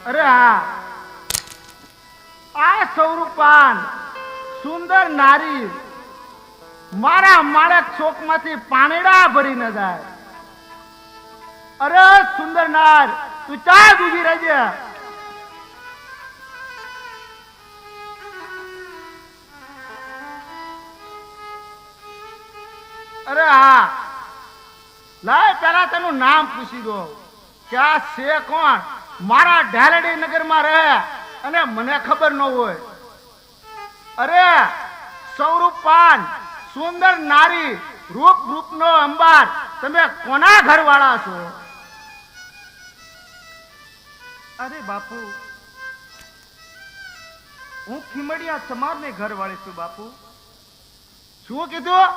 અરે હા, આ સૌરૂપાન સુંદર નારી મારા માળક ચોકમાંથી પાણીડા ભરી ન જાય. અરે સુંદર નાર, તું ચા ઉભી રહેજે. અરે હા, લાય પેલા તેનું નામ પૂછી દો કે આ છે કોણ. મારા ઢાલડી નગરમાં રહે અને મને ખબર ન હોય. અરે સૌરૂપાન સુંદર નારી, રૂપ રૂપનો અંબાર, તમે કોના ઘરવાળા છો? અરે બાપુ, હું ખીમડિયા સમારને ઘરવાળી છું બાપુ. શું કીધું?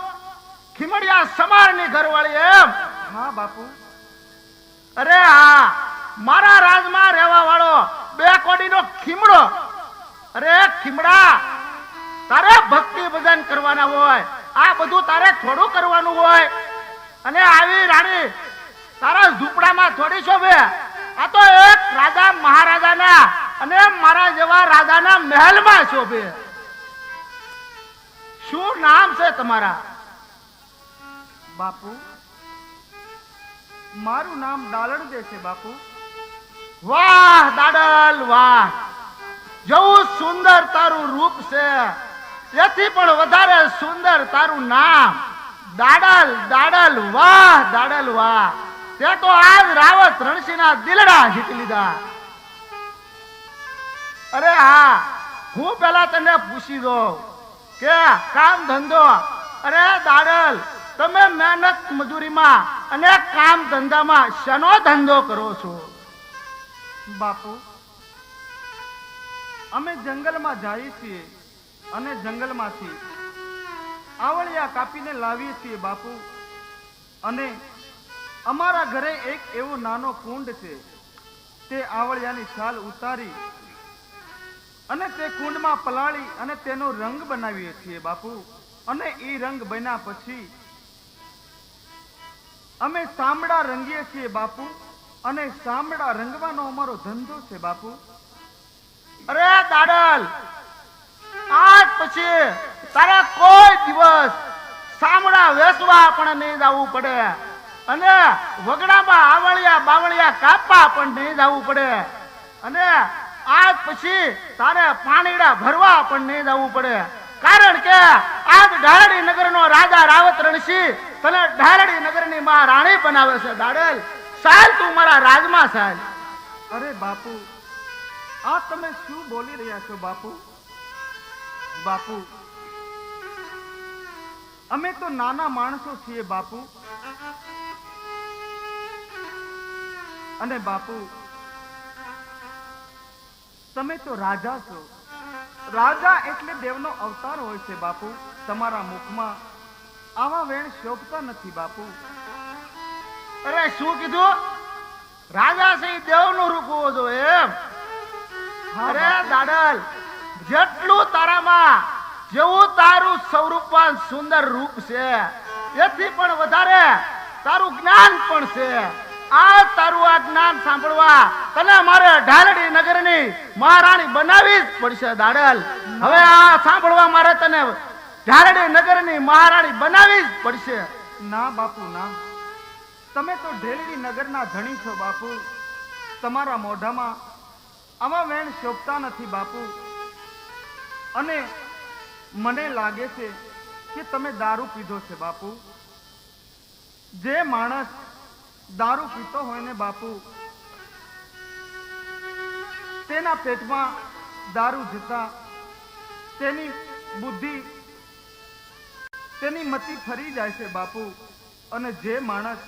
ખીમડિયા સમારની ઘરવાળી એમ? હા બાપુ. અરે હા, મારા રાજમાં રહેવા વાળો બે કોડીનો ખીમડો. અરે ખીમડા, તારે ભક્તિ ભજન કરવાના હોય, આ બધું તારે થોડું કરવાનું હોય. અને આવી રાણી તારા ઝૂંપડામાં થોડી શોભે. આ તો એક રાજા મહારાજાના અને મારા જેવા રાજાના મહેલમાં શોભે. શું નામ છે તમારા? બાપુ, મારું નામ ડાલણ દે છે બાપુ. વાહ દાડલ વાહ, જેવું સુંદર તારું રૂપ છે એથી પણ વધારે સુંદર તારું નામ. દાડલ દાડલ વાહ, દાડલ વાહ. તે તો આજ રાવત રણસિંહના દિલડા જીતી લીધા. અરે હા, હું પેલા તને પૂછી દઉં કે કામ ધંધો. અરે દાડલ, તમે મહેનત મજૂરીમાં અને કામ ધંધામાં શેનો ધંધો કરો છો? બાપુ, અમે જંગલમાં જઈએ છીએ અને જંગલમાંથી આવળિયા કાપીને લાવીએ છીએ બાપુ. અને અમારા ઘરે એક એવો નાનો કુંડ છે. તે આવળિયાની છાલ ઉતારી અને તે કુંડમાં પલાળી અને તેનો રંગ બનાવીએ છીએ બાપુ. અને એ રંગ બન્યા પછી અમે સામડા રંગીએ છીએ બાપુ. અને સામડા રંગવાનો અમારો ધંધો છે બાપુ. અરે દાડલ, આજ પછી તારે કોઈ દિવસ સામડા વેચવા પણ નહીં જવું પડે અને વગડામાં આવળિયા બાવળિયા કાપવા પણ નહીં જવું પડે. અને આજ પછી તારે પાણીડા ભરવા પણ નહીં જવું પડે. કારણ કે આજ ઢાલડી નગરનો રાજા રાવત રણસિંહ તને ઢાલડી નગરની મહારાણી બનાવે છે. દાડલ, ચાલ તું મારા રાજમાં ચાલ. અરે બાપુ, આ તમે શું બોલી રહ્યા છો બાપુ? બાપુ, અમે તો નાના માણસો છીએ બાપુ. અને બાપુ, તમે તો રાજા છો. રાજા એટલે દેવનો અવતાર હોય છે બાપુ. તમારા મુખમાં આવા વેણ શોભતા નથી બાપુ. અરે શું કીધું? રાજા છે દેવનું રૂપ હોવો જોઈએ એમ? અરે દાડલ, જેટલું તારામાં જેવું તારું સ્વરૂપાન સુંદર રૂપ છે એથી પણ વધારે તારું જ્ઞાન પણ છે. આ તારું આ જ્ઞાન સાંભળવા તને મારે ઢાલડી નગરની મહારાણી બનાવી જ પડશે. દાડલ, હવે આ સાંભળવા મારે તને ઢાલડી નગરની મહારાણી બનાવી જ પડશે. ના બાપુ ના, તમે તો ઢેલડી નગરના ધણી છો બાપુ. તમારા મોઢામાં આવા વેણ શોભતા નથી બાપુ. અને મને લાગે છે કે તમે દારૂ પીધો છે બાપુ. જે માણસ દારૂ પીતો હોય ને બાપુ, તેના પેટમાં દારૂ જતા તેની બુદ્ધિ, તેની મતિ ફરી જાય છે બાપુ. અને જે માણસ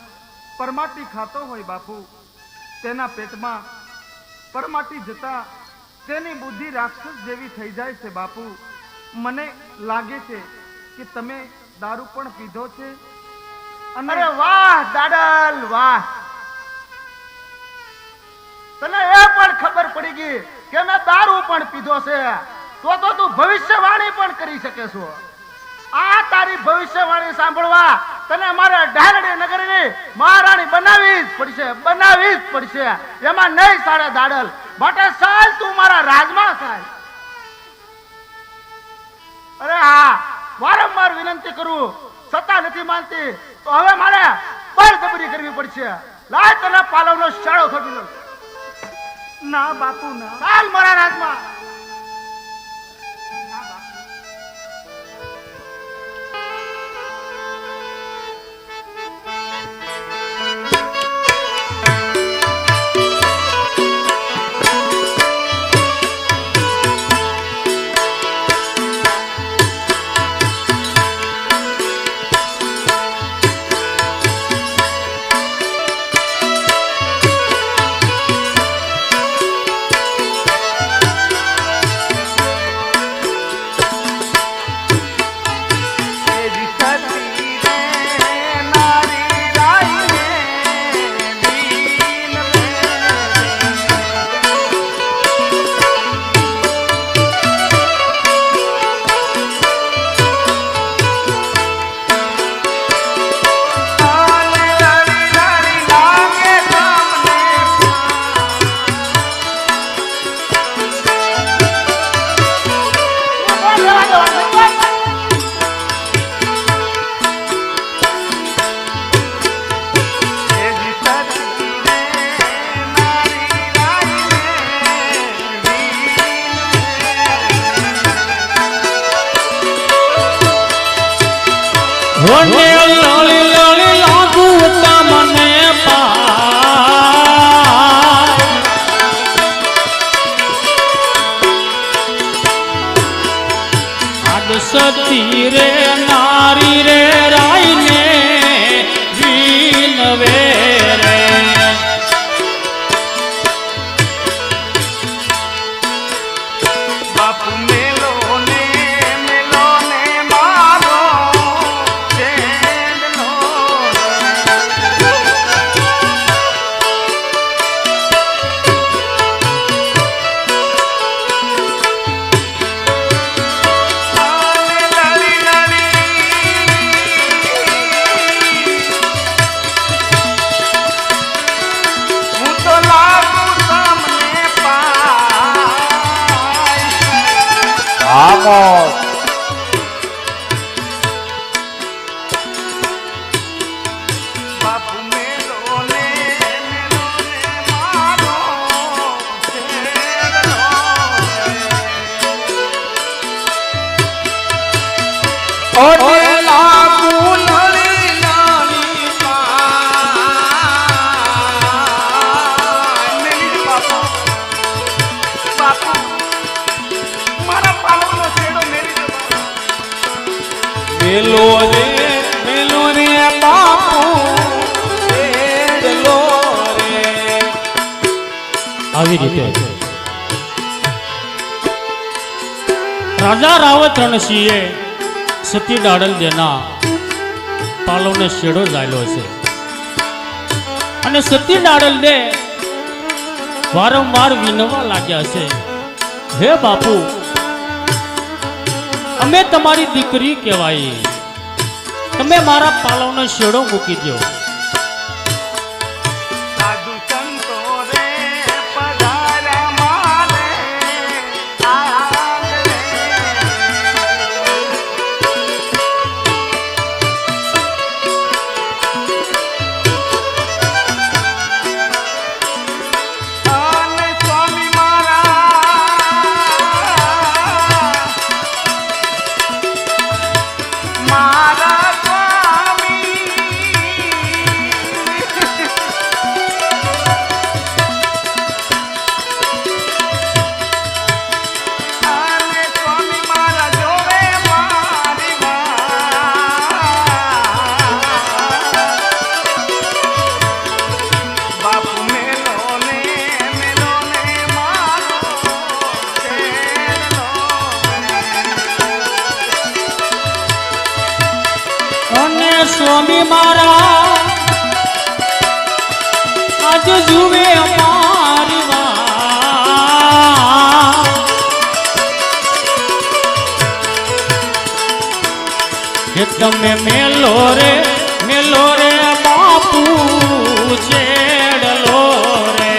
પરમાટી ખાતો હોય બાપુ, તેના પેટમાં પરમાટી જતા તેની બુદ્ધિ રાક્ષસ જેવી થઈ જાય છે બાપુ. મને લાગે છે કે તમે દારૂ પણ પીધો છે. અરે વાહ દાડલ વાહ, તને એ પણ ખબર પડી ગઈ કે મેં દારૂ પણ પીધો છે. તો તું ભવિષ્યવાણી પણ કરી શકે છો. આ તારી ભવિષ્યવાણી સાંભળવા તને મારે ઢાલડી નગરની મહારાણી બનાવી જ પડશે, બનાવી જ પડશે. એમાં નહીં સાડે દાડલ. માટે ચાલ તું મારા રાજમાં ચાલ. અરે હા, વારંવાર વિનંતી કરું છતાં નથી માનતી, તો હવે મારે બળજબરી કરવી પડશે. લાય તને પાલવનો શાળો થોડી લઉં. ના બાપુ ના. ચાલ મારા રાજમાં. વને લાલી લાલી લાગુ તમને પાય આદ સતી રે નારી રે રાઈને વિનવે રે બાપુ મેલો ને મારો છેડલો. લડી હું તો લાગુ તમને પાય. બાપુ મેલો ને મારો છેડલો. ઓરે લાગુ લાલી લાલી બાપુ મારા પાલવનો છેડો મેરી દો. મેલો રે બાપુ છેડલો રે આવી રીતે રાજા રાવત રણસિંહે સતી ડાડલ દેના પાલવને શેડો જાયલો છે અને સતી ડાડલ દે વારંવાર વિનવા લાગ્યા છે, હે બાપુ અમે તમારી દીકરી કહેવાય, તમે મારા પાલવનો શેડો મૂકી દો. સાધુ સંતો રે પધાર્યા મારે આંગણે. અને સ્વામી મારા સ્વામી અને સ્વામી મારા જોડે મારી બાપુ મેલો ને મારો છેડલો. અને સ્વામી મારા આજ જુએ અમારી વાત, કે તમે મેલો રે બાપુ છેડલો રે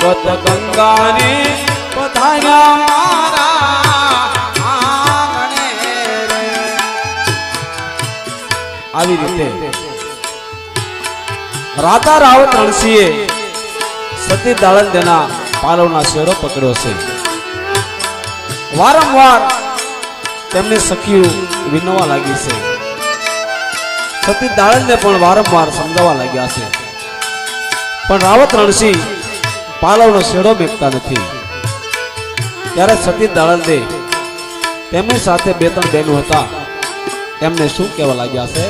ગત ગંગાની પધાર્યા મારા આંગણે રે. આવી રીતે રાતા રાવત રણસિંહે સતી દાળંદેના પાલવના શેરો પકડ્યો છે. વારંવાર તેમની સખીઓ વિનવા લાગી છે. સતી દાળંદે પણ વારંવાર સમજાવવા લાગ્યા છે, પણ રાવત રણસિંહ પાલવનો શેડો મેકતા નથી. ત્યારે સતી દાળંદે તેમની સાથે બે ત્રણ બહેનો હતા, તેમને શું કહેવા લાગ્યા છે?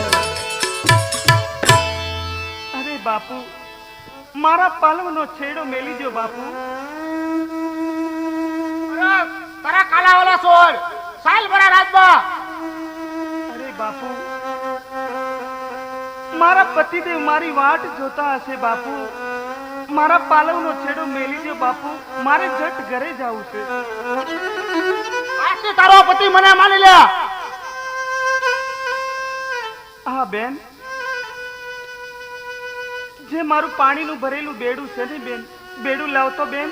અરે બાપુ, મારા પાલવનો છેડો મેલી દો બાપુ. અરે તારા કાલાવાલા છોડ સાલ ભરા રાજમાં. અરે બાપુ, મારા પતિદેવ મારી વાટ જોતા હશે બાપુ. મારા પાલવનો છેડો મેલી દો બાપુ, મારે જટ ઘરે જવું છે. આજથી તારો પતિ મને માની લે. હા બેન, જે મારું પાણીનું ભરેલું બેડું છે ને બેન, બેડું લાવતો બેન.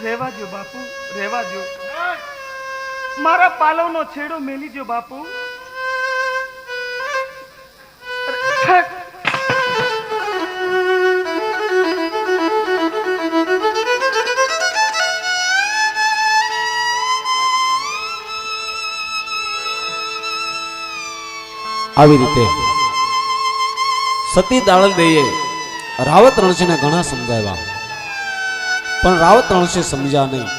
રેવા દો બાપુ, રેવા દો. મારા પાલવનો છેડો મેલી દો બાપુ. આવી રીતે સતી દાળંદેએ રાવત રણસિંહને ઘણા સમજાવ્યા, પણ રાવત રણસિંહ સમજ્યા નહીં.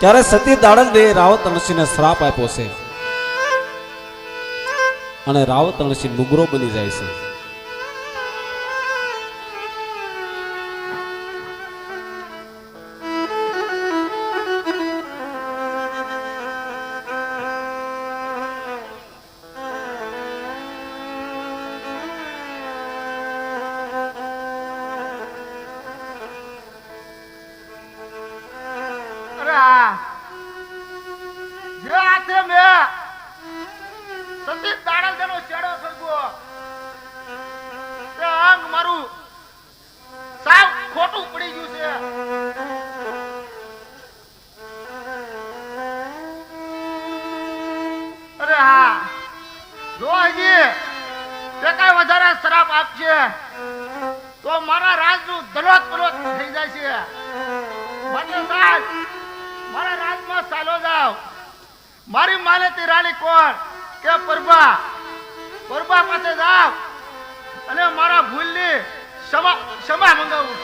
ત્યારે સતી દાળંદેએ રાવત રણસિંહને શ્રાપ આપ્યો છે અને રાવત રણસિંહ નુગરો બની જાય છે. જે હાથે મેં સતી દાળંદેનો છેડો ફરગો, તે અંગ મારું સાવ ખોટું પડી ગયું છે. અરે હા, જો હજી તે કઈ વધારે શ્રાપ આપશે તો મારા રાજનું દલોત પલોત થઈ જાય છે. માટે સાહેબ, મારા રાજમાં ચાલો જાવ. મારી માનેતી રાણી કોણ કે પરબા, પરબા પાસે જાવ અને મારા ભૂલની ક્ષમા મંગાવું.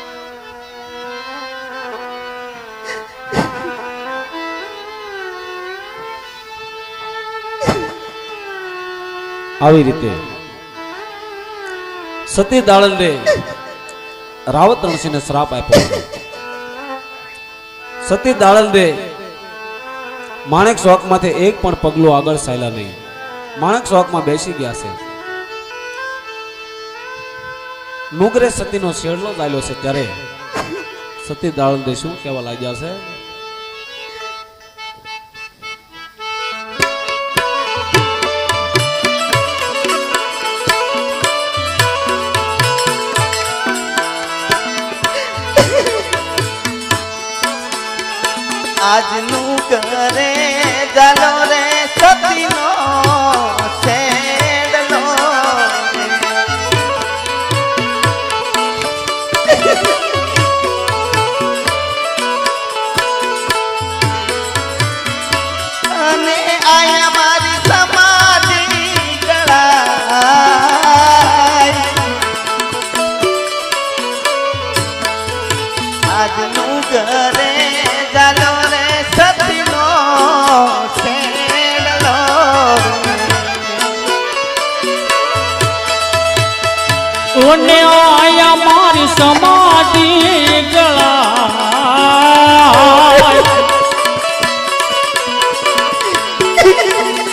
આવી રીતે સતી દાળંદે રાવત રણસિંહને શ્રાપ આપ્યો. સતી દાળંદે માણેક ચોકમાંથી એક પણ પગલું આગળ ચાલ્યા નહીં. માણેક ચોકમાં બેસી ગયા છે. નુગરે સતીનો શેડલો ચાલ્યો છે. ત્યારે સતી દાળંદે શું કહેવા લાગ્યા છે? આજનું કરે ચાલો રે સતીનો છેડલો. અને આયા મારી સમાધિ ગળાય. આજનું કરે ચાલો રે સતીનો છેડલો. ઓને આયા મારી સમાધિ ગળાય.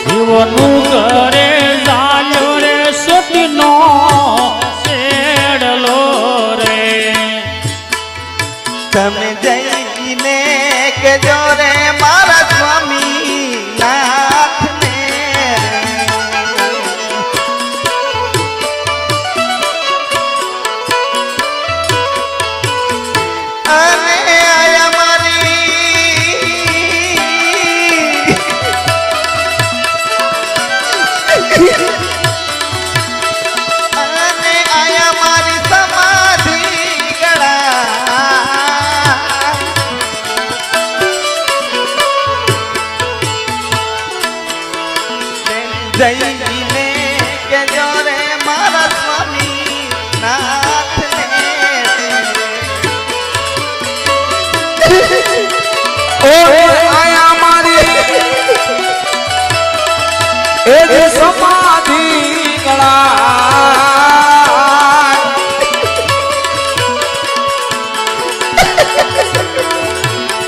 જીવનું કરે જાલ્યો રે સતીનો છેડલો રે. તમે જઈને કેજો રે મારા સ્વામી નાથને અને આયા મારી સમાધિ જઈને કેજો રે મારા સ્વામી નાથને ઓહે આયા મારી એ જ સમાધિ ગળા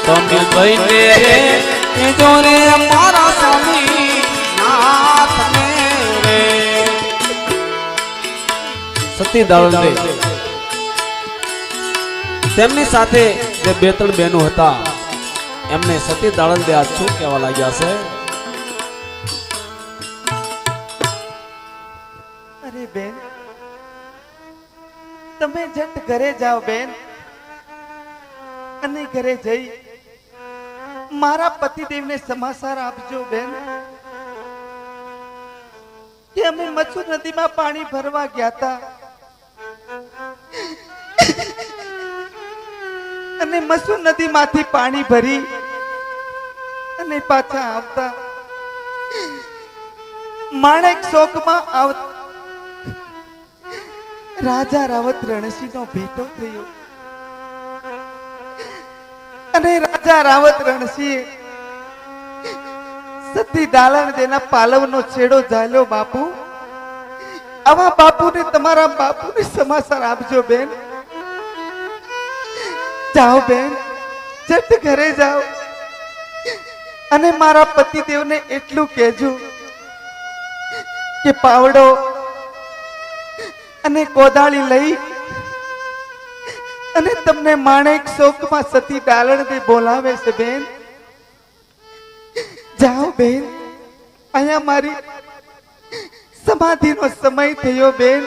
તમે જઈને કેજો રે મારા સ્વામી નાથને રે સતી દાળને તેમની સાથે જે બે ત્રણ બહેનો હતા એમને સતી દાળને આજ શું કહેવા લાગ્યા છે? અરે બેન તમે જટ ઘરે જાઓ બેન અને ઘરે જઈ મારા પતિદેવને સમાચાર આપજો બેન કે અમે મચ્છુ નદીમાં પાણી ભરવા ગયા હતા અને મચ્છુ નદીમાંથી પાણી ભરી અને પાછા આવતા માણેક ચોકમાં આવતા રાજા રાવત રણસિંહનો ભેટો થયો અને રાજા રાવત રણસિંહ સતી દાલણ દેના પાલવનો છેડો ઝાલ્યો બાપુ આવા બાપુને તમારા બાપુને સમાચાર આપજો બેન જાઓ બેન જટ ઘરે જાઓ અને મારા પતિદેવને એટલું કહેજો કે પાવડો અને કોદાળી લઈ અને તમને માણેક ચોકમાં સતી ડાલણને બોલાવે છે બેન જાઓ બેન અહીંયા મારી સમાધિનો સમય થયો બેન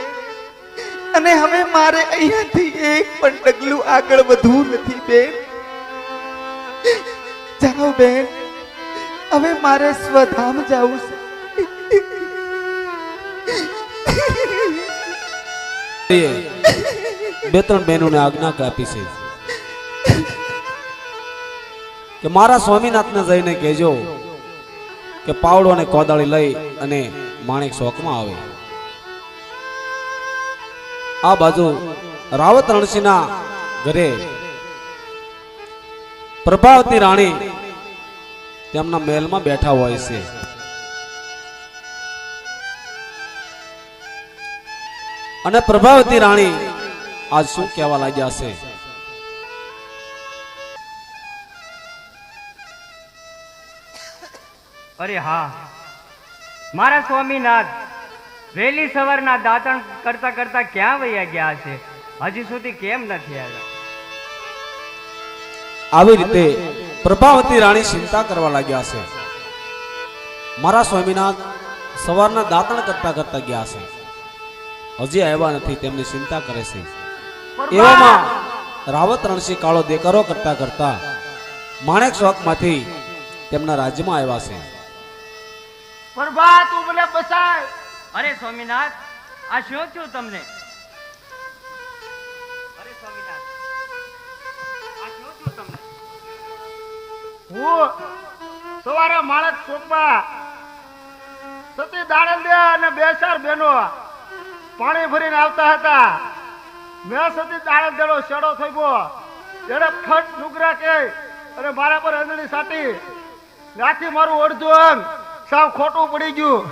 અને હવે મારે અહીંયાથી એક પણ ડગલું આગળ વધવું નથી બેન જાઓ બેન હવે મારે સ્વધામ જવું છે બે ત્રણ બહેનોને આજ્ઞા આપી છે કે મારા સ્વામીનાથને જઈને કહેજો કે પાવડો અને કોદાળી લઈ અને માણેક ચોકમાં આવે. આ બાજુ રાવત રણસિંહના ઘરે પ્રભાવતી રાણી તેમના મહેલમાં બેઠા હોય છે. અને પ્રભાવતી રાણી આજ શું કહેવા લાગ્યા છે? અરે હા, મારા સ્વામીનાથ વહેલી સવારના દાંતણ કરતા કરતા ક્યાં વયા ગયા છે? હજી સુધી કેમ નથી આવ્યા? આવી રીતે પ્રભાવતી રાણી ચિંતા કરવા લાગ્યા છે. મારા સ્વામીનાથ સવારના દાંતણ કરતા કરતા ગયા છે, હજી આવ્યા નથી, તેમની ચિંતા કરે છે. એવામાં રાવત રણસિંહ કાળો દેકારો કરતા કરતા માણેક ચોકમાંથી તેમના રાજ્યમાં આવ્યા છે. પ્રભા તું મને બસાય. અરે સ્વામીનાથ, આ શું થયું તમને? અરે સ્વામીનાથ, આ શું થયું તમને? હું સવારે માણસ ચોકમાં સતી દાડલ દે અને બે ચાર બહેનો પાણી ભરીને આવતા હતા. મેં સતી દાડલ દેનો શેડો થઈ ગયો, એને ફટ નુગરા કે અને મારા પર અંદરની સાટી ત્યાંથી મારું અડધું અંગ સાવ ખોટું પડી ગયું.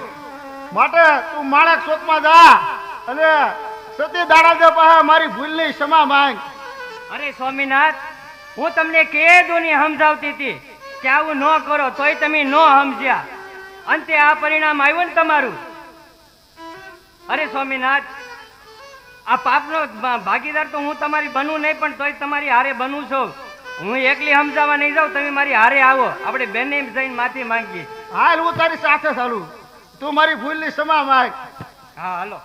માટે તું માણેક ચોકમાં જા અને સતી દાડલ દે પાસે મારી ભૂલની ક્ષમા માંગ. અરે સ્વામીનાથ, હું તમને કેદોની સમજાવતી હતી કે આવું ન કરો, તોય તમે ન સમજ્યા. અંતે આ પરિણામ આવ્યું ને તમારું. અરે સ્વામીનાથ, આ પાપનો ભાગીદાર તો હું તમારી બનું નહીં, પણ તોય તમારી હારે બનું છું. હું એકલી સમજાવવા નહીં જાઉં, તમે મારી હારે આવો, આપણે બેને જઈને માફી માંગીએ. હાલ હું તારી સાથે ચાલું, તું મારી ભૂલની ક્ષમા માંગ. હા હાલો.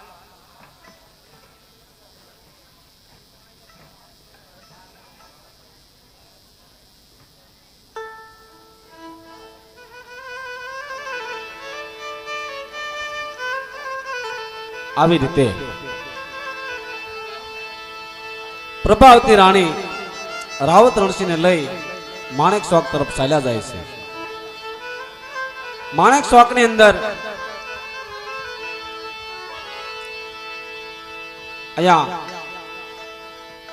આવી રીતે પ્રભાવતી રાણી રાવત રણસિંહને લઈ માણેક ચોક તરફ ચાલ્યા જાય છે. માણેક ચોકની અંદર અહીંયા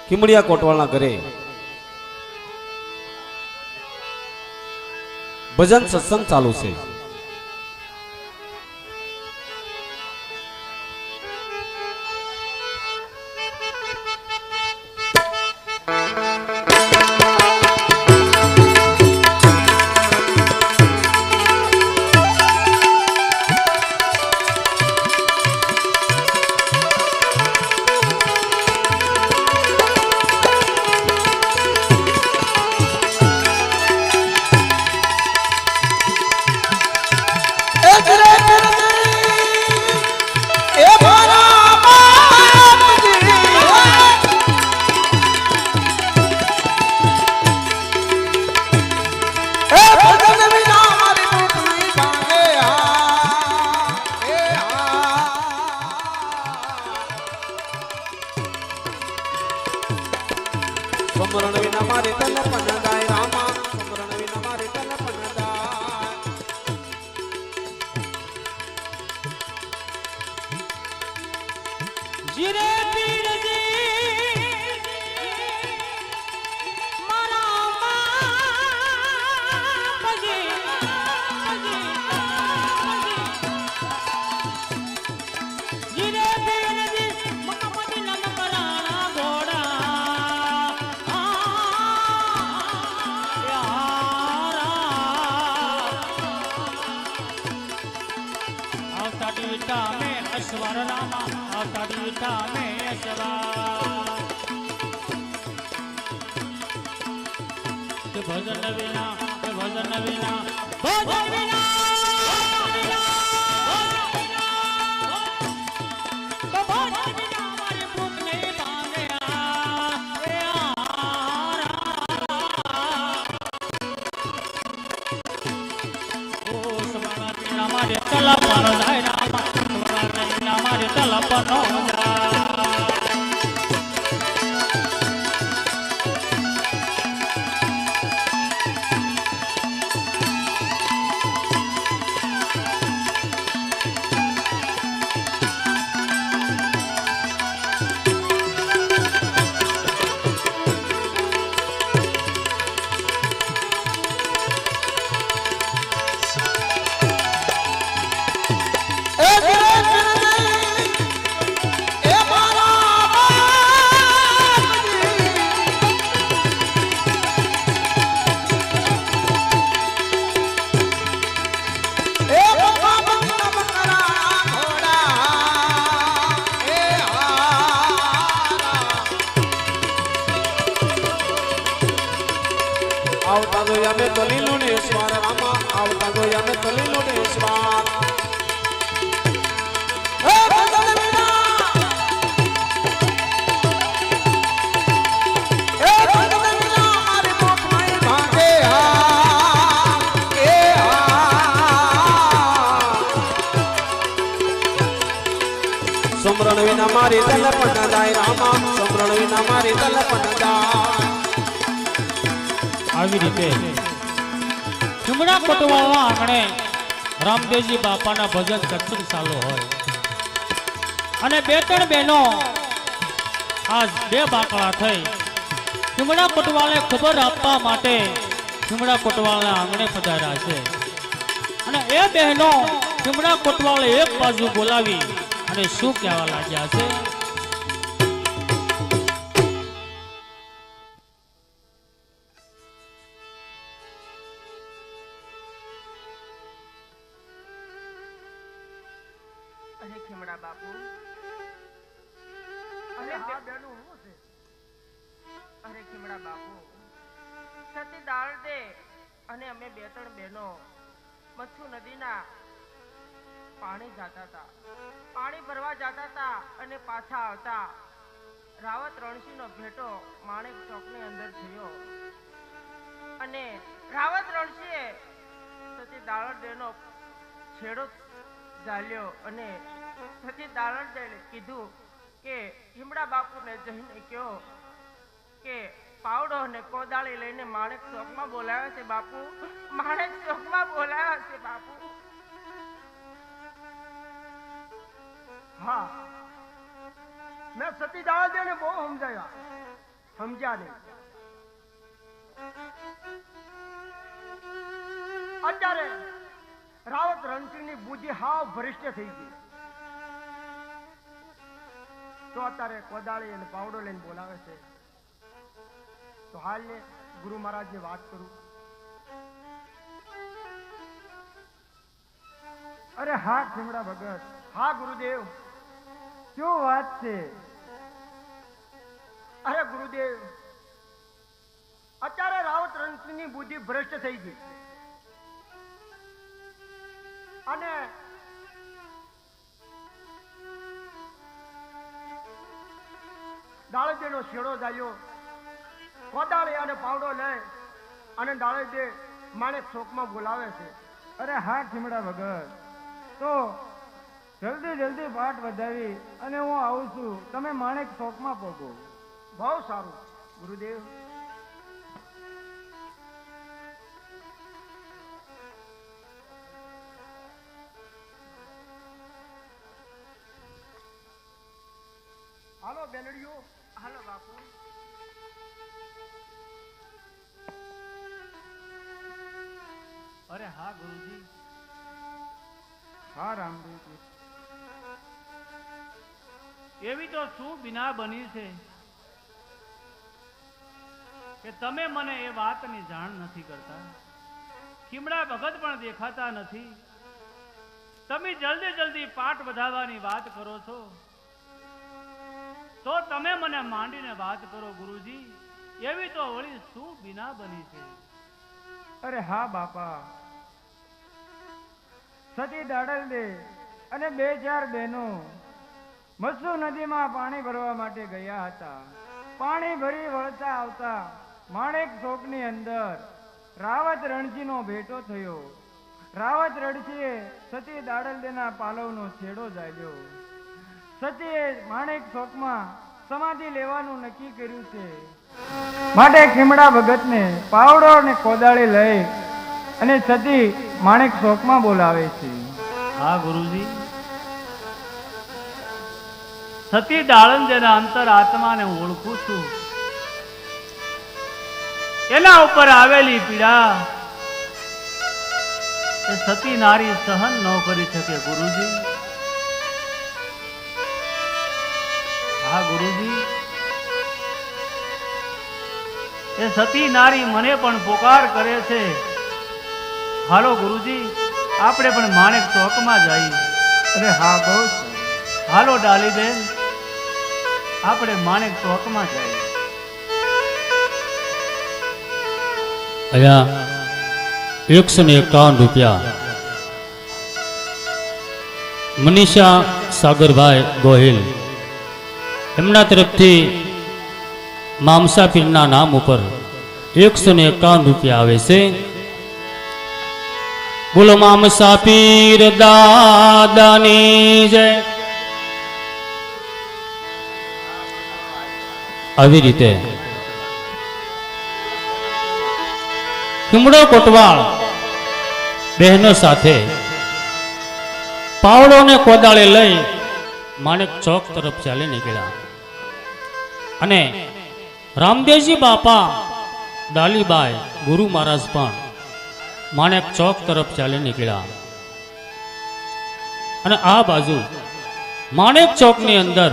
કિમડિયા કોટવાલના ઘરે ભજન સત્સંગ ચાલુ છે. સમરણ વિના મારે તલપન ગાય રામા, સમરણ વિના મારે તલપન ગાય. જીરે પીરજી મારા બાપજી, જીરે પીરજી મકમટી નમકરાણા ઘોડા અશ્વર રામા આવતા દીઠા મેં અશ્વર ભજન વિના ભજન વિના ભજન વિના ચલા પર જાય રામા, મારે તલપનો આવતા જોયા મેં તલીલો ને સ્વાર રામા, આવતા જોયા મેં તલીલો ને સ્વાર. સમરણ વિના મારી તલપન જાય રામા, સમરણ વિના મારી તલપન જાય. આવી રીતે ચુમડા કોટવાળા આંગણે રામદેવજી બાપાના ભજન સત્સંગ ચાલુ હોય અને બે ત્રણ બહેનો આજ બે બાકડા થઈ ચુમડા કોટવાળને ખબર આપવા માટે ચુમડા કોટવાળના આંગણે પધાર્યા છે. અને એ બહેનો ચુમડા કોટવાળે એક બાજુ બોલાવી અને શું કહેવા લાગ્યા છે. અરે ખીમડા બાપુ, અરે હા બેનું શું છે? અરે ખીમડા બાપુ, સતી દાળ દે અને અમે બે ત્રણ બહેનો મચ્છુ નદીના પાણી જાતા હતા, પાણી ભરવા જાતા હતા અને પાછા આવતા રાવત રણસીનો ભેટો માણેક ચોકની અંદર થયો અને રાવત રણસીએ સતી દાળદેનો છેડો ઝાલ્યો અને સતી દાળદેને કીધું કે ખીમડા બાપુને જઈને કહો કે પાવડો અને કોદાળી લઈને માણેક ચોકમાં બોલાવ્યા છે બાપુ, માણેક ચોકમાં બોલાવ્યા છે બાપુ. હા, મેં સતી દાળદેને બહુ સમજાવ્યા, સમજ્યા નહીં. અત્યારે રાવત રણસિંહની બુદ્ધિ હાવ ભ્રષ્ટ થઈ ગઈ. તો અત્યારે કોદાળી અને પાવડો લઈને બોલાવે છે. તો હાલ ને ગુરુ મહારાજ ની વાત કરું. અરે હા ખીમડા ભગત, હા ગુરુદેવ. શું વાત છે? અરે ગુરુદેવ, અત્યારે રાવત રણસિંહની બુદ્ધિ ભ્રષ્ટ થઈ ગઈ અને દાળદેનો શેડો જાયો, કોદાળી અને પાવડો લઈ અને દાળદે માણેક ચોકમાં બોલાવે છે. અરે હા ખીમડા ભગત, તો જલ્દી પાઠ વધાવી અને હું આવું છું. તમે માણેક ચોકમાં પગો. બહુ સારું ગુરુદેવ. હાલો બેનડીઓ. હાલો બાપુ. અરે હા ગુરુજી. હા રામદેવજી. એવી તો શું બિના બની છે કે તમે મને એ વાતની જાણ નથી કરતા? ખીમડા ભગત પણ દેખાતા નથી. તમે જલ્દી પાઠ વધારવાની વાત કરો છો, તો તમે મને માંડીને વાત કરો ગુરુજી. એવી તો વળી શું બિના બની છે? અરે હા બાપા, સતી દાડલ દે અને 2-4 બહેનો મચ્છુ નદીમાં પાણી ભરવા માટે ગયા હતા. પાણી ભરી વળતા આવતા માણેક ચોકની અંદર રાવત રણજીનો ભેટો થયો. રાવત રણજીએ સતી દાડલદેના પાલવનો છેડો ઝાલ્યો. સતીએ માણેક ચોકમાં સમાધિ લેવાનું નક્કી કર્યું છે. માટે ખીમડા ભગતને પાવડો અને કોદાળી લઈ અને સતી માણેક ચોકમાં બોલાવે છે. હા ગુરુજી. સતી દાળંદેના અંતર આત્માને હું ઓળખું છું. એના ઉપર આવેલી પીડા એ સતી નારી સહન ન કરી શકે ગુરુજી. હા ગુરુજી, એ સતી નારી મને પણ પોકાર કરે છે. હાલો ગુરુજી, આપણે પણ માણેક ચોકમાં જઈએ. અરે હા બહુ હાલો ડાલીબેન, આપણે માણેક ચોકમાં જઈએ. અહીંયા 151 રૂપિયા મનીષા સાગરભાઈ ગોહિલ એમના તરફથી મામસા પીરના નામ ઉપર 151 રૂપિયા આવે છે. બોલો મામસા પીર દાદાની જય. આવી રીતે ખીમડો કોટવાળ બહેનો સાથે પાવડો ને કોદાળે લઈ માણેક ચોક તરફ ચાલી નીકળ્યા અને રામદેવજી બાપા, ડાલીબાઈ, ગુરુ મહારાજ પણ માણેક ચોક તરફ ચાલી નીકળ્યા અને આ બાજુ માણેક ચોકની અંદર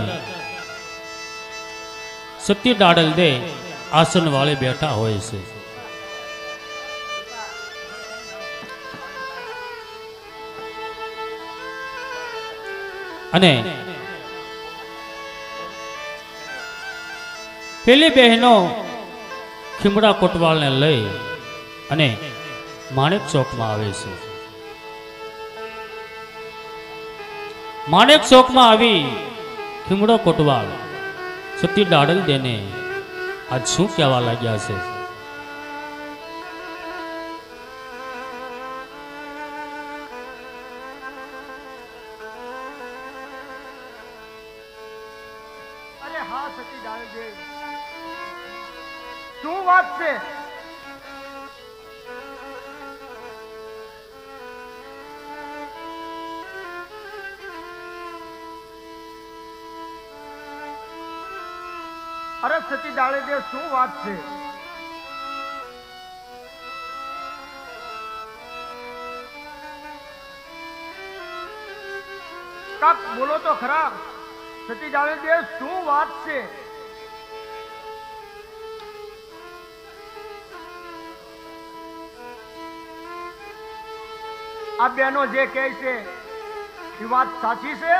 સતી દાડલ દે આસન વાળે બેઠા હોય છે. અને પેલી બહેનો ખીમડા કોટવાલને લઈ અને માણેક ચોકમાં આવે છે. માણેક ચોકમાં આવી ખીમડો કોટવાલ સતી દાડલ દેને આજ શું કહેવા લાગ્યા છે? અરે હા સતી દાળદેવ, શું વાત છે? અરે સતી દાળદેવ, શું વાત છે? કાક બોલો તો ખરા. સતી દાળદેવ, શું વાત છે? આ બેનો જે કહે છે એ વાત સાચી છે?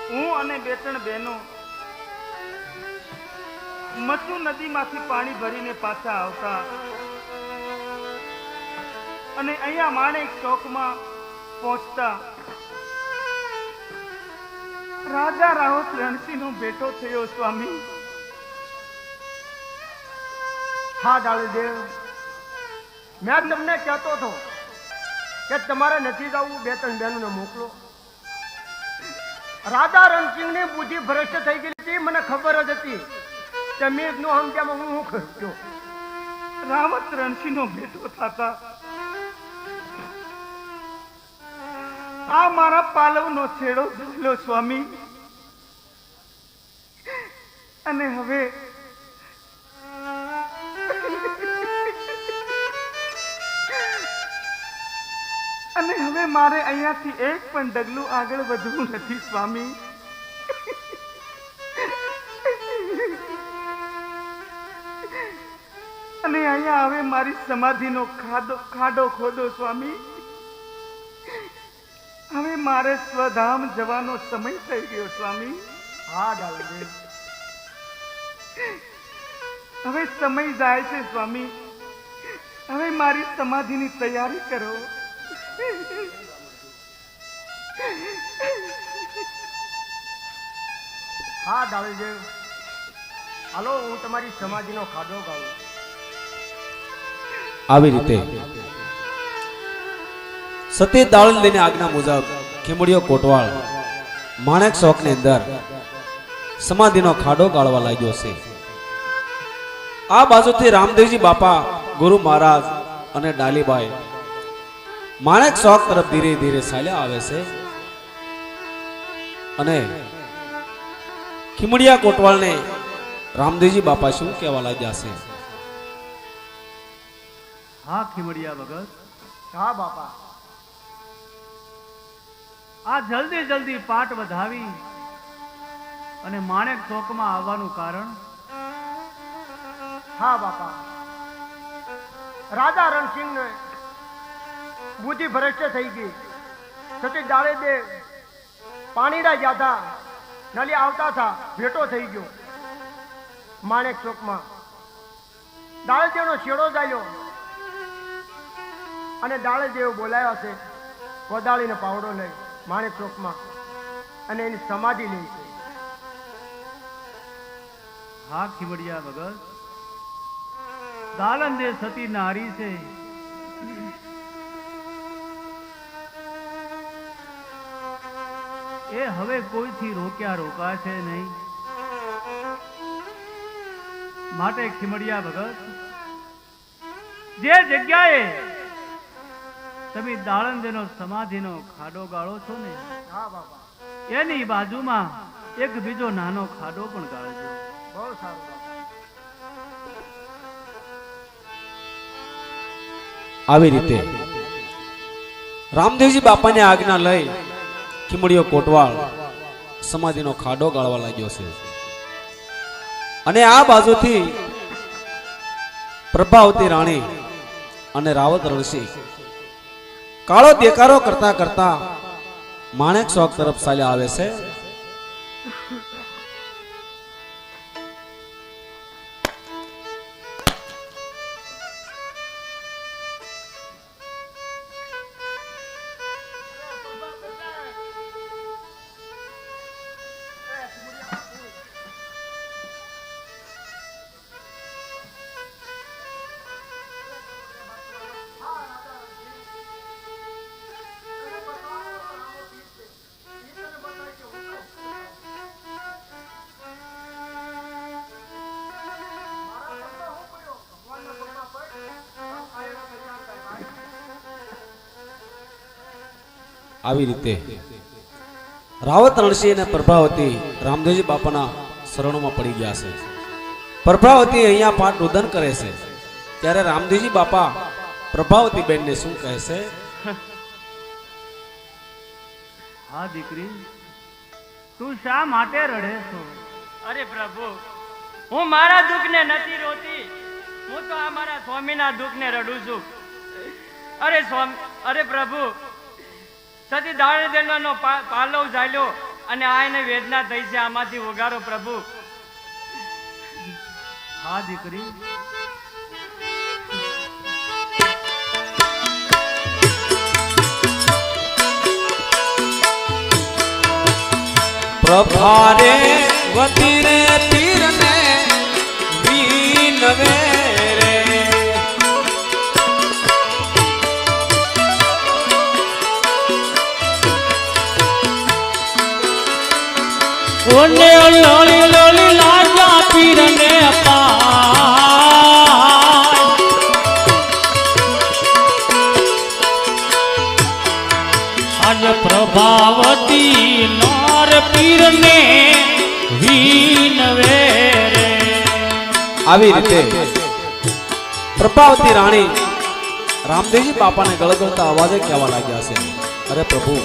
હું અને બે ત્રણ બહેનો મચ્છુ નદીમાંથી પાણી ભરીને પાછા આવતા અને અહીંયા માણેક ચોકમાં પહોંચતા રાજા રાવત રણસિંહનો બેટો થયો સ્વામી. હા દાળદેવ, મેં તમને કહેતો હતો કે તમારે નથી જવું, બે ત્રણ બહેનોને મોકલો. રાજા રણસિંહની બુદ્ધિ ભ્રષ્ટ થઈ ગઈ હતી, મને ખબર જ હતી. તમે નો સમજ્યામાં હું ખર્ચો. રાવત રણસિંહનો બેટો થતા આ મારા પાલવનો છેડો ઝૂલ્યો સ્વામી. અને હવે મારે અહીંયાથી એક પણ ડગલું આગળ વધવું નથી સ્વામી. અને અહીંયા હવે મારી સમાધિનો ખાડો ખોદો સ્વામી. હવે મારે સ્વધામ જવાનો સમય થઈ ગયો સ્વામી. હા દાળદેવ, હવે સમય જાય છે સ્વામી. હવે મારી સમાધિની તૈયારી કરો. હા દાળદેવ, હાલો હું તમારી સમાધિનો ખાડો ગાઉં. આવી રીતે સતી દાળદેવની આજ્ઞા મુજબ ખીમડીયો કોટવાળ માણેક ચોકની અંદર સમાધિનો ખાડો ગાળવા લાગ્યો છે. આ બાજુથી રામદેવજી બાપા, ગુરુ મહારાજ અને ડાલીબાઈ માણેક ચોક તરફ ધીરે ધીરે ચાલ્યા આવે છે. અને ખીમડિયા કોટવાળને રામદેવજી બાપા શું કહેવા લાગ્યા છે? હા ખીમડિયા ભગત, હા બાપા, આ જલ્દી જલ્દી પાટ વધાવી અને માણેક ચોકમાં આવવાનું કારણ? હા બાપા, રાજા રણસિંહને બુદ્ધિ ભ્રષ્ટ થઈ ગઈ. સતી દાળદેવ પાણીના જાતા નલી આવતા હતા, ભેટો થઈ ગયો માણેક ચોકમાં. દાળદેવનો છેડો ચાલ્યો અને દાળદેવ બોલાવ્યા છે કોદાળીનો પાવડો લઈ માણેક ચોકમાં અને એની સમાધિ લે છે. હા ખીમડિયા ભગત, દાલંદે સતી નારી છે. એ હવે કોઈથી રોક્યા રોકાશે નહીં. માટે ખીમડિયા ભગત, જે જગ્યાએ તમે દાળંદેનો સમાધિનો ખાડો ગાળો છો ને, હા બાપા, એની બાજુમાં એક બીજો નાનો ખાડો પણ ગાળજો. બહુ સારું બાપા. આવી રીતે રામદેવજી બાપાની આજ્ઞા લઈ ખીમડીયો કોટવાળ સમાધિનો ખાડો ગાળવા લાગ્યો છે અને આ બાજુથી પ્રભાવતી રાણી અને રાવત રણસિંહ કાળો દેકારો કરતા કરતા માણેક ચોક તરફ ચાલ્યા આવે છે. આવી રીતે રાવત રણસિંહ અને પ્રભાવતી રામદેવજી બાપાના શરણોમાં પડી ગયા છે. પ્રભાવતી અહીંયા પાઠ રુદન કરે છે ત્યારે રામદેવજી બાપા પ્રભાવતી બેનને શું કહે છે? હા દીકરી, તું શા માટે રડે છો? અરે પ્રભુ, હું મારા દુઃખને નથી રોતી, હું તો આ મારા સ્વામીના દુઃખને રડું છું. અરે સ્વામી, અરે પ્રભુ, સતી દાળદેવનો પાલવ ઝાલ્યો અને આ એને વેદના થઈ છે, આમાંથી ઉગારો પ્રભુ. હા દીકરી, પ્રભારે વતીરે પીરને વિનવે રે ઓને લોલી લોલી લાજા પીરને પાય આજ પ્રભાવતી નાર પીરને વિનવે રે. આવી રીતે પ્રભાવતી રાણી રામદેવજી બાપાને ગળગળતા અવાજે કહેવા લાગ્યા છે, અરે પ્રભુ,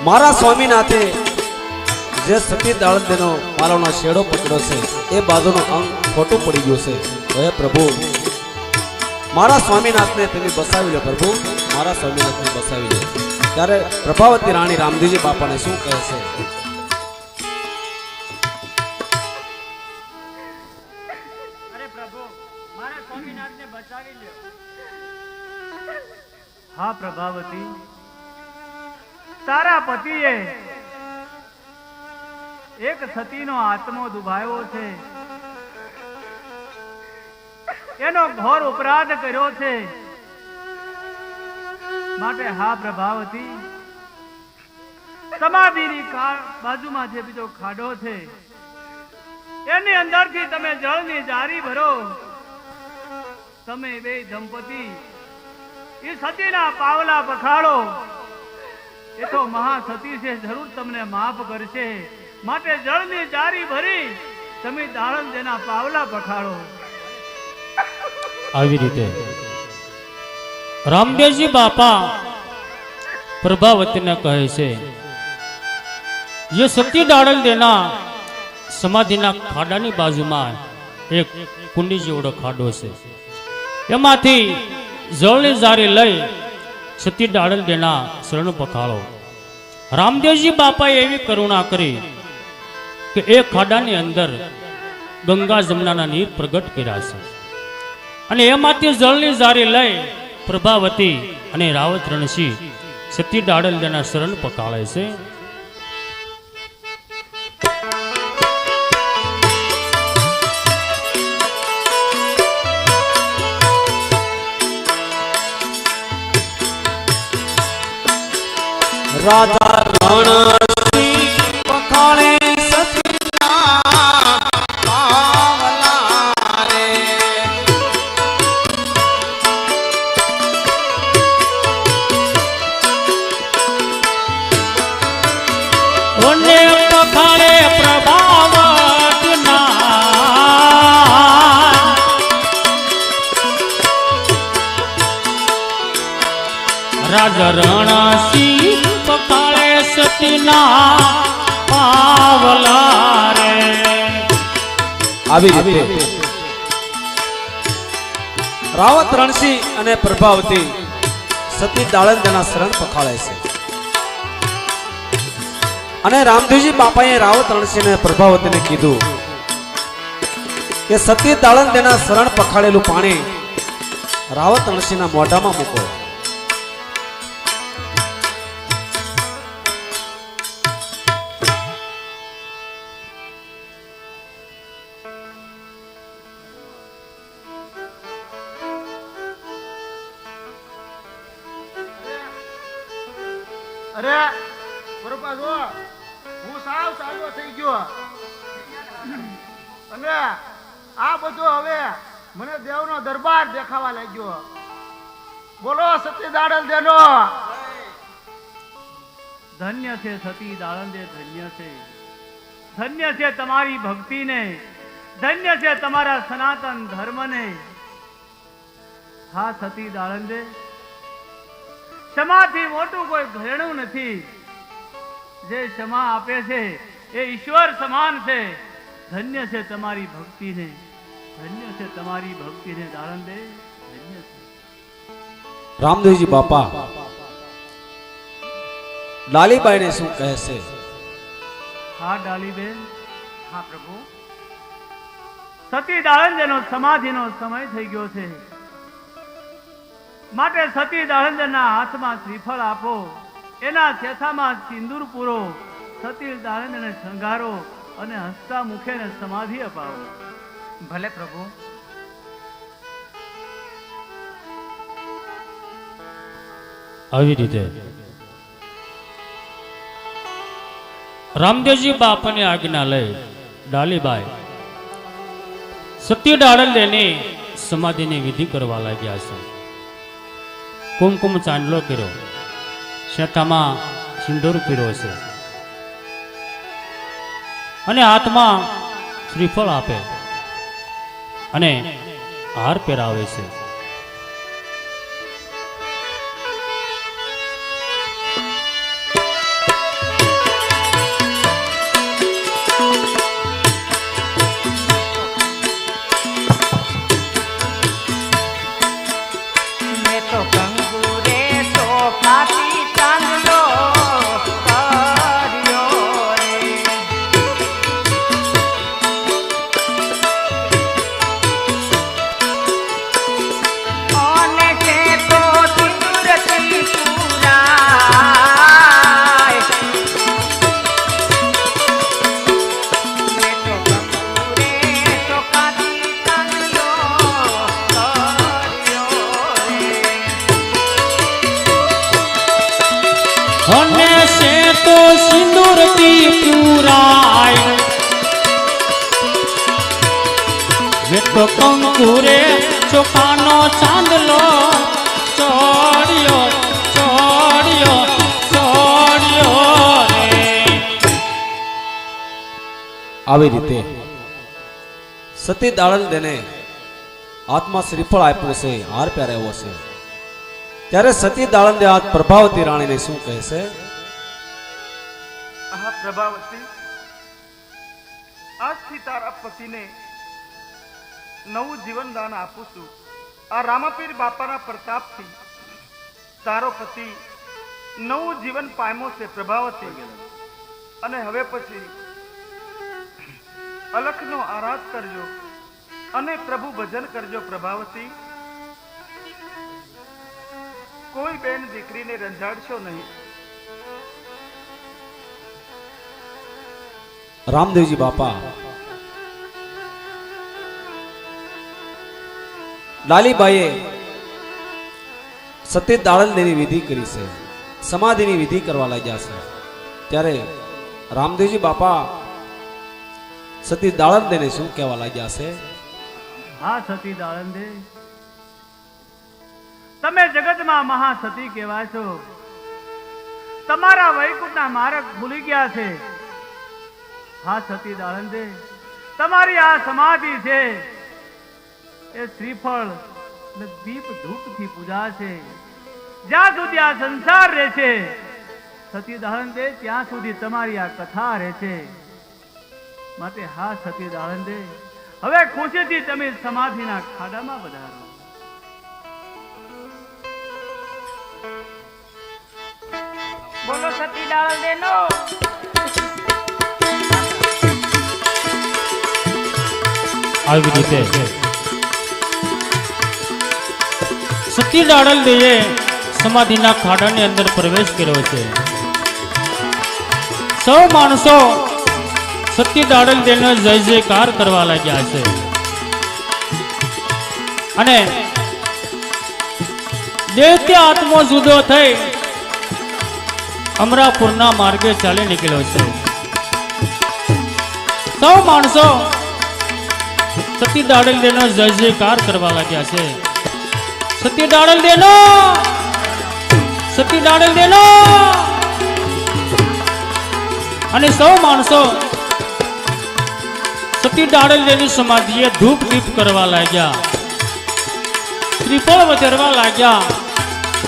મારા સ્વામીનાથે જે સતી દાળદેનો માલવનો શેડો પકડ્યો છે એ બાજુનો અંગ ખોટું પડી ગયું છે. હે પ્રભુ, મારા સ્વામીનાથને તમે બસાવી લો પ્રભુ, મારા સ્વામીનાથને બસાવી લો. ત્યારે પ્રભાવતી રાણી રામદેવજી બાપાને શું કહે છે? અરે પ્રભુ, મારા સ્વામીનાથને બચાવી લ્યો. હા પ્રભાવતી, તારા પતિએ એક સતીનો આત્મો દુભાયો છે, એનો ઘોર અપરાધ કર્યો છે. માટે હા પ્રભાવતી, સમાધિની બાજુમાં જે બીજો ખાડો છે એની અંદરથી તમે જળની જારી ભરો. તમે બે દંપતી એ સતીના પાવલા પખાડો, એ તો મહાસતી છે, જરૂર તમને માફ કરશે. માટે જળની જારી ભરી તમે દાળંદેના પાવલા પખાડો. આવી રીતે રામદેવજી બાપા પ્રભાવતીને કહે છે, જે સતી દાળંદેના સમાધિના ખાડાની બાજુમાં એક કુંડી જેવડો ખાડો છે, એમાંથી જળની જારી લઈ સતી દાળંદેના શરણ પખાળો. રામદેવજી બાપાએ એવી કરુણા કરી કે એ ખાડાની અંદર ગંગા જમનાના નીર પ્રગટ કર્યા છે અને એમાંથી જળની જારી લઈ પ્રભાવતી અને રાવત રણસિંહ સતી દાળંદેના શરણ પખાળે છે. રાજા રણસિંહ પખાળે સતીના પાવલા રે. ઓને પખાળે પ્રભાવતના રાજા રણસિંહ ના પાવલા રે. આવી રીતે રાવત રણસિંહ અને પ્રભાવતી સતી દાળંદના શરણ પખાળે છે અને રામદેવજી બાપાએ રાવત રણસિંહ અને પ્રભાવતીને કીધું કે સતી દાળંદના શરણ પખાળેલું પાણી રાવત રણસિંહના મોઢામાં મૂકો. અરે બરોબર જો હું સાવ સાજો થઈ ગયો અને આ બધું હવે મને દેવનો દરબાર દેખાવા લાગ્યો. બોલો સતી દાડલ દેનો. ધન્ય છે સતી દાળંદે, ધન્ય છે. ધન્ય છે તમારી ભક્તિને, ધન્ય છે તમારા સનાતન ધર્મને. હા સતી દાળંદે, ક્ષમાથી મોટું કોઈ ઘરેણું નથી. જે ક્ષમા આપે છે એ ઈશ્વર સમાન છે. ધન્ય છે તમારી ભક્તિને, ધન્ય છે તમારી ભક્તિને દાળંદે, ધન્ય છે. રામદેવજી બાપા ડાલીબાઈને શું કહે છે? હા ડાલીબેન. હા પ્રભુ. સતી દાળંદેનો સમાધિનો સમય થઈ ગયો છે, માટે સતી દાળંદના હાથમાં શ્રીફળ આપો, એના ચેથામાં સિંદૂર પૂરો, સતી દાળંદને શણગારો અને હસતા મુખેને સમાધિ અપાવો. ભલે પ્રભુ. આવી રીતે રામદેવજી બાપાની આજ્ઞા લઈ ડાલીબાઈ સતી દાળંદેની સમાધિની વિધિ કરવા લાગ્યા છે. કુમકુમ ચાંદલો કર્યો, શેઠામાં સિંદૂર પીરો છે અને હાથમાં શ્રીફળ આપે અને હાર પહેરાવે છે. કંકુરે ચોખાનો ચાંદલો ચોડ્યો ચોડ્યો ચોડ્યો રે. આવી રીતે સતી દાળંદેને હાથમાં શ્રીફળ આપ્યું છે, હાર પહેરાવ્યો છે. ત્યારે સતી દાળંદે આ પ્રભાવતી રાણીને શું કહે છે? હા પ્રભાવતી, આજથી તારા પતિને નવું જીવન દાન આપું છું. આ રામાપીર બાપાના પ્રતાપથી તારો પતિ નવું જીવન પામ્યો છે પ્રભાવતી. અને હવે પછી અલખનો આરાધ કરજો અને પ્રભુ ભજન કરજો પ્રભાવતી. કોઈ બેન દીકરીને રંજાડશો નહીં. રામદેવજી બાપા લાલીબાઈએ સતી દાળંદેની વિધિ કરી છે, સમાધિની વિધિ કરવા લાગ્યા છે. ત્યારે રામદેવજી બાપા સતી દાળંદેને શું કહેવા લાગ્યા છે? હા સતી દાળંદે, તમે જગતમાં મહાસતી કહેવાય છો. તમારા વૈકુંઠના માર્ગ ભૂલી ગયા છે. હા સતી દાળંદે, તમારી આ સમાધિ છે એ શ્રીફળ ને દીપ ધૂપ થી પૂજા છે. જ્યાં સુધી આ સંસાર રહેશે સતીદાહરણ દે ત્યાં સુધી તમારી આ કથા રહે છે. માટે હા સતીદાહરણ દે, હવે ખુશીથી તમે સમાધિના ખાડામાં પધારો. બોલો સતીદાહરણ દેનો. આવી રીતે સતી દાડલ દેએ સમાધિના ખાડાની અંદર પ્રવેશ કર્યો છે. સૌ માણસો સતી દાડલ દેનો જય જયકાર કરવા લાગ્યા છે અને દેહથી આત્મો જુદો થઈ અમરાપુરના માર્ગે ચાલી નીકળ્યો છે. સૌ માણસો સતી દાડલ દેનો જય જયકાર કરવા લાગ્યા છે. સતી દાડલ દેનો, સતી દાડલ દેનો. અને સૌ માણસો સતી દાડલ દેની સમાધિએ ધૂપ દીપ કરવા લાગ્યા, શ્રીફળ વધેરવા લાગ્યા,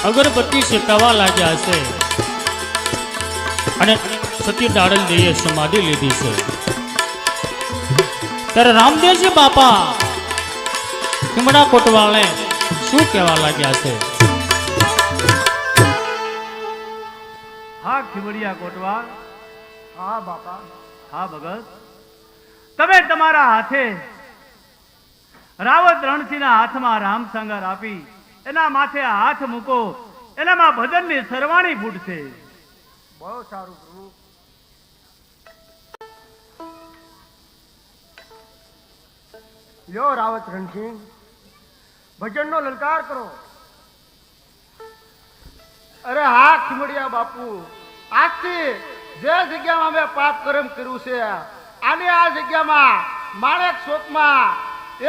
અગરબત્તી શેકાવા લાગ્યા છે અને સતી દાડલ દેએ સમાધિ લીધી છે. ત્યારે રામદેવજી બાપા ખીમડા કોટવાળને શું કહેવા લાગ્યા છે? હા ખીમડિયા કોટવાળ. હા બાપા. હા ભગત, તમે તમારા હાથે રાવત રણસિંહના હાથમાં રામ સંગાર આપી એના માથે હાથ મૂકો, એનામાં ભજનની સરવાણી ફૂટશે. બહુ સારું પ્રભુ. લ્યો રાવત રણસિંહ, ભજનનો લલકાર કરો. અરે હા ખીમડિયા બાપુ, આજથી જે જગ્યામાં મેં પાપ કર્મ કર્યું છે આની આ જગ્યામાં માણેક ચોકમાં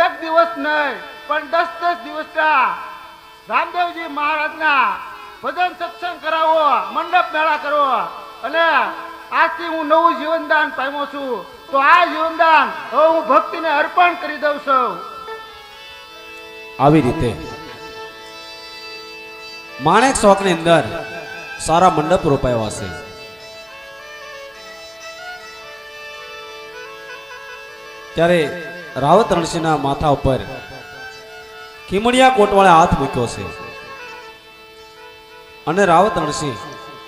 એક દિવસ નહીં પણ 10 દિવસના રામદેવજી મહારાજના ભજન સત્સંગ કરાવો, મંડપ મેળા કરો અને આજથી હું નવું જીવનદાન પામ્યો છું. તો આ જીવનદાન હવે હું ભક્તિને અર્પણ કરી દઉં છું. આવી રીતે માણેક ચોકની અંદર સારા મંડપ રોપાયા છે. ત્યારે રાવત રણસિંહના માથા ઉપર ખીમડિયા કોટવાળે હાથ મૂક્યો છે અને રાવત રણસિંહ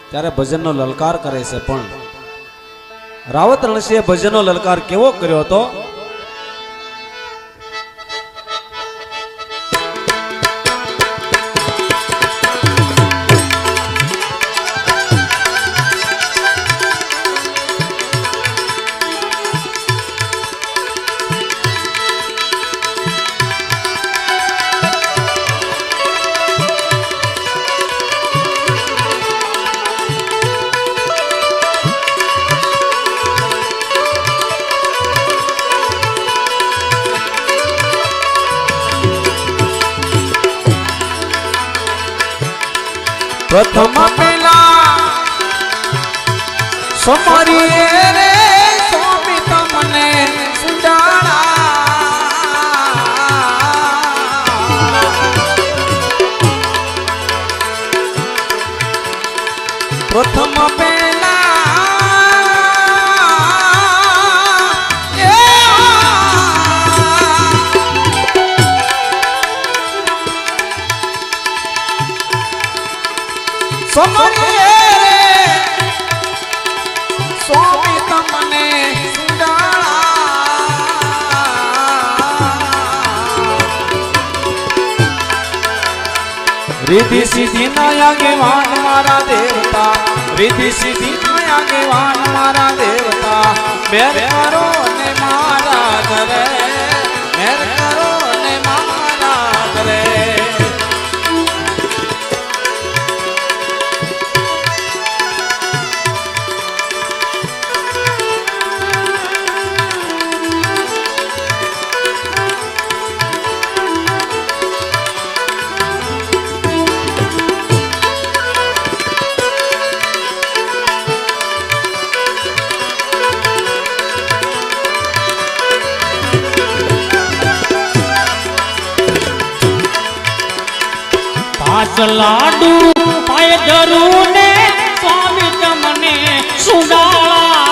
ત્યારે ભજનનો લલકાર કરે છે. પણ રાવત રણસિંહે ભજનનો લલકાર કેવો કર્યો હતો? પ્રથમ પેલા સમારી રે સ્વામી તમને સુડાણા. પ્રથમ સ્વામી તમને रिद्धि सिद्धि नया ज्ञान मारा देवता, रिद्धि सिद्धि नया ज्ञान मारा देवता, मेर करो ने मारा करे, मेर करो ने मारा करे. लाडू पाए धरू ने स्वामी तम સુડાળા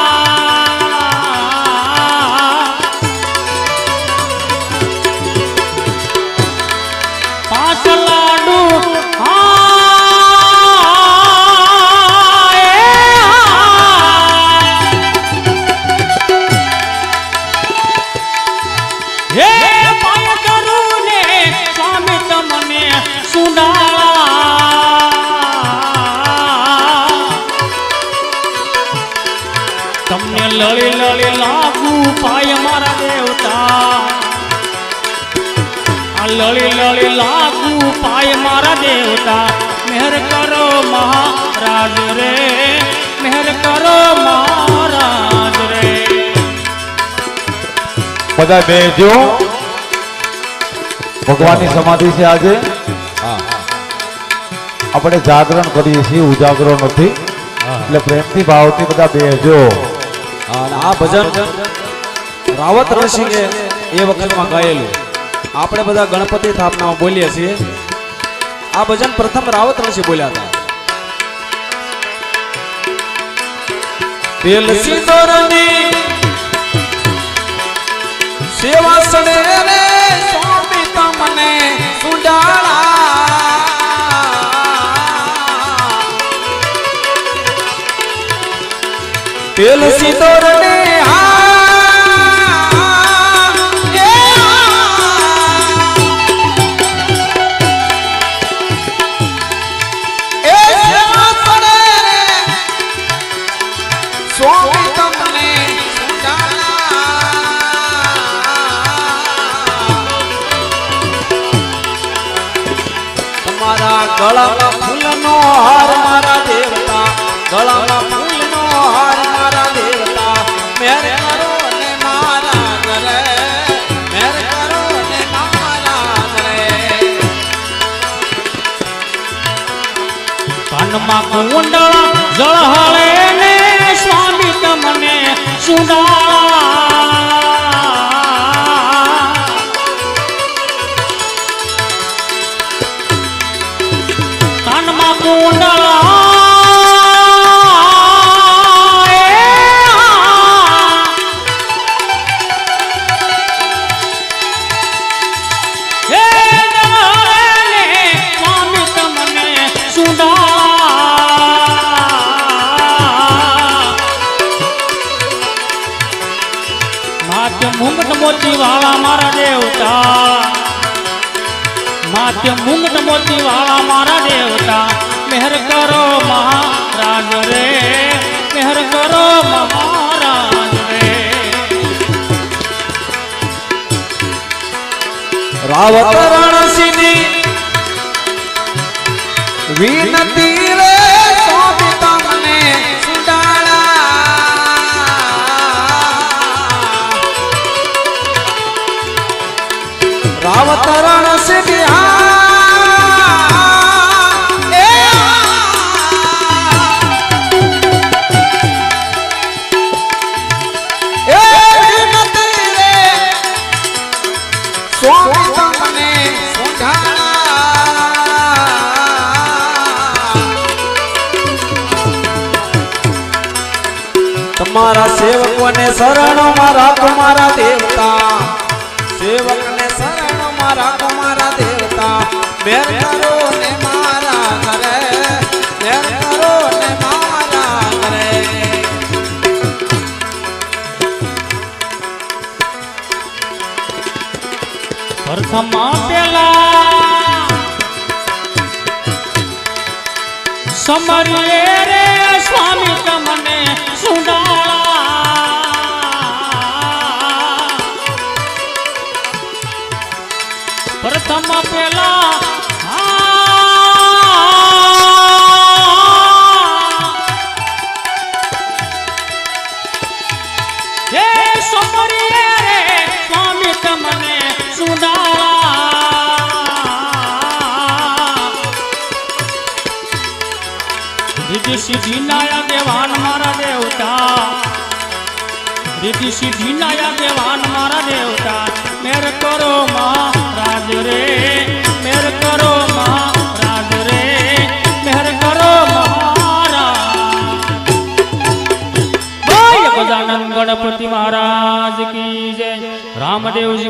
પાંચ લાડુ તમને લળી લળી લાગુ પાય મારા દેવતા આ લળી લળી લાગુ પાય મારા દેવતા મેહર કરો મહારાજ રે મેહર કરો મહારાજ રે બધા બેજો ભગવાનની સમાધિ છે આજે આપણે જાગરણ કરીએ છીએ ઉજાગરો નથી એટલે પ્રેમથી ભાવથી બધા બેજો અને આ ભજન રાવત ઋષિએ એ વખતમાં ગાયેલું આપણે બધા ગણપતિ સ્થાપનામાં બોલીએ છીએ આ ભજન પ્રથમ રાવત ઋષિ બોલ્યા હતા તેલ સિંદૂરની સેવા સડે રે સ્વામી તમને સુડાળા તેલ સિંદૂરને ગળામાં ફૂલનો હાર મારા દેવતા ગળામાં ફૂલનો હાર મારા દેવતા મેર કરો ને મારા ઘરે મેર કરો ને મારા ઘરે કાનમાં કુંડળા જળહળે ને સ્વામી તમને સુડાળા કાનમાં કુંડળા સ્વામી તમને માથે મુંગટ મોતી વાળા મારા દેવતા માથે મુંગટ મોતી વાળા મારા દેવતા મેહર કરો મહારાજ રે મેહર કરો મહારાજ રે રાવત રણસિંહની વિનતી રે સ્વામી તમને સુડાળા રાવત રણસિંહ તમારા સેવકોને શરણોમાં રાખો મારા દેવતા સેવકને શરણોમાં રાખો મારા દેવતા મેર કરો ને મારા ઘરે મેર કરો ને મારા ઘરે પ્રથમ પેલા સમરીએ રે સ્વામી તમને સુડાળા પ્રથમ પેલા હે સમરીએ રે સ્વામી તમને સુડાળા રીતિ સિદ્ધિ નાયા દેવાન મારા દેવતા રીતિ સિદ્ધિ નાયા દેવાન મારા દેવતા મેર કરો મહારાજ રે મેર કરો મહારાજ રે મેર કરો મહારાજ ગજાનંદ ગણપતિ મહારાજ કી જય રામદેવજી